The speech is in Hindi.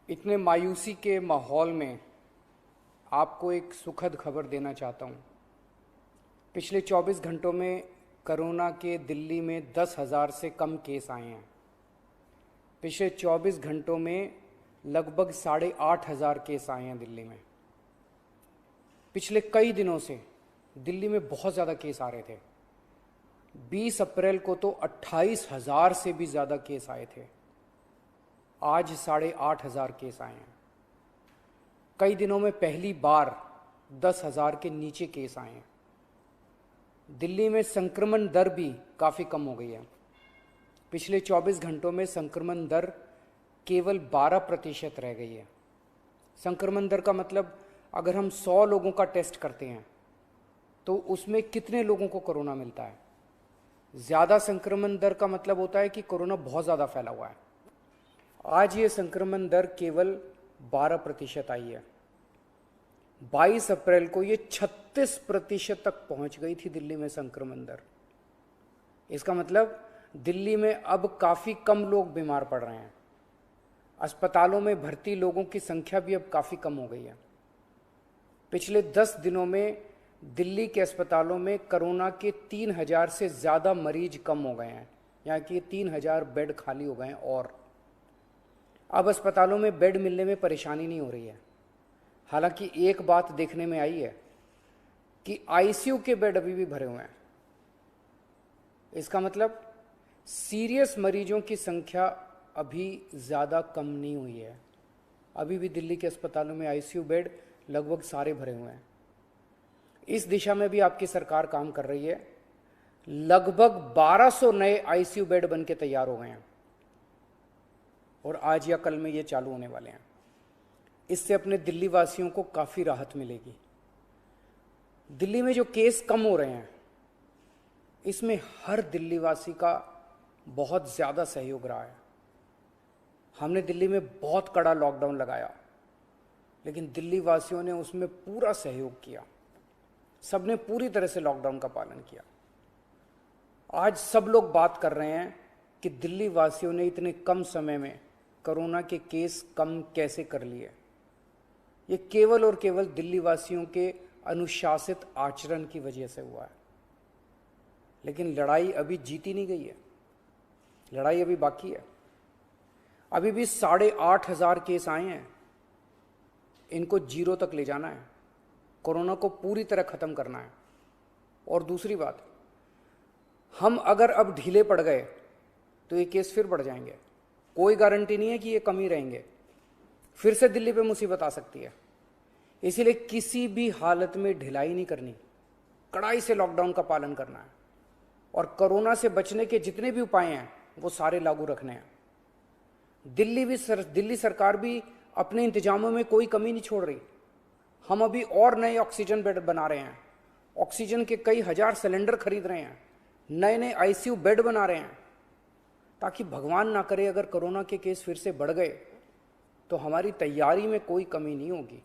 इतने मायूसी के माहौल में आपको एक सुखद खबर देना चाहता हूँ। पिछले 24 घंटों में कोरोना के दिल्ली में 10,000 से कम केस आए हैं। पिछले 24 घंटों में लगभग 8,500 केस आए हैं दिल्ली में। पिछले कई दिनों से दिल्ली में बहुत ज़्यादा केस आ रहे थे। 20 अप्रैल को तो 28,000 से भी ज़्यादा केस आए थे। आज 8,500 केस आए हैं। कई दिनों में पहली बार 10,000 के नीचे केस आए हैं। दिल्ली में संक्रमण दर भी काफ़ी कम हो गई है। पिछले 24 घंटों में संक्रमण दर केवल 12% रह गई है। संक्रमण दर का मतलब अगर हम 100 लोगों का टेस्ट करते हैं तो उसमें कितने लोगों को कोरोना मिलता है। ज़्यादा संक्रमण दर का मतलब होता है कि कोरोना बहुत ज़्यादा फैला हुआ है। आज ये संक्रमण दर केवल 12% आई है। 22 अप्रैल को ये 36% तक पहुंच गई थी दिल्ली में संक्रमण दर। इसका मतलब दिल्ली में अब काफ़ी कम लोग बीमार पड़ रहे हैं। अस्पतालों में भर्ती लोगों की संख्या भी अब काफ़ी कम हो गई है। पिछले 10 दिनों में दिल्ली के अस्पतालों में कोरोना के 3,000 से ज़्यादा मरीज कम हो गए हैं, यहाँ कि 3,000 बेड खाली हो गए हैं। और अब अस्पतालों में बेड मिलने में परेशानी नहीं हो रही है। हालांकि एक बात देखने में आई है कि आईसीयू के बेड अभी भी भरे हुए हैं। इसका मतलब सीरियस मरीजों की संख्या अभी ज़्यादा कम नहीं हुई है। अभी भी दिल्ली के अस्पतालों में आईसीयू बेड लगभग सारे भरे हुए हैं। इस दिशा में भी आपकी सरकार काम कर रही है। लगभग 1200 नए आईसीयू बेड बन के तैयार हो गए हैं और आज या कल में ये चालू होने वाले हैं। इससे अपने दिल्ली वासियों को काफ़ी राहत मिलेगी। दिल्ली में जो केस कम हो रहे हैं इसमें हर दिल्ली वासी का बहुत ज़्यादा सहयोग रहा है। हमने दिल्ली में बहुत कड़ा लॉकडाउन लगाया, लेकिन दिल्ली वासियों ने उसमें पूरा सहयोग किया। सबने पूरी तरह से लॉकडाउन का पालन किया। आज सब लोग बात कर रहे हैं कि दिल्ली वासियों ने इतने कम समय में कोरोना के केस कम कैसे कर लिए। ये केवल और केवल दिल्ली वासियों के अनुशासित आचरण की वजह से हुआ है। लेकिन लड़ाई अभी जीती नहीं गई है। लड़ाई अभी बाकी है। अभी भी 8,500 केस आए हैं। इनको 0 तक ले जाना है। कोरोना को पूरी तरह खत्म करना है। और दूसरी बात, हम अगर अब ढीले पड़ गए तो ये केस फिर बढ़ जाएंगे। कोई गारंटी नहीं है कि ये कम ही रहेंगे। फिर से दिल्ली पे मुसीबत आ सकती है। इसीलिए किसी भी हालत में ढिलाई नहीं करनी, कड़ाई से लॉकडाउन का पालन करना है और कोरोना से बचने के जितने भी उपाय हैं वो सारे लागू रखने हैं। दिल्ली सरकार भी अपने इंतजामों में कोई कमी नहीं छोड़ रही। हम अभी और नए ऑक्सीजन बेड बना रहे हैं। ऑक्सीजन के कई हजार सिलेंडर खरीद रहे हैं। नए नए आईसीयू बेड बना रहे हैं, ताकि भगवान ना करे अगर कोरोना के केस फिर से बढ़ गए तो हमारी तैयारी में कोई कमी नहीं होगी।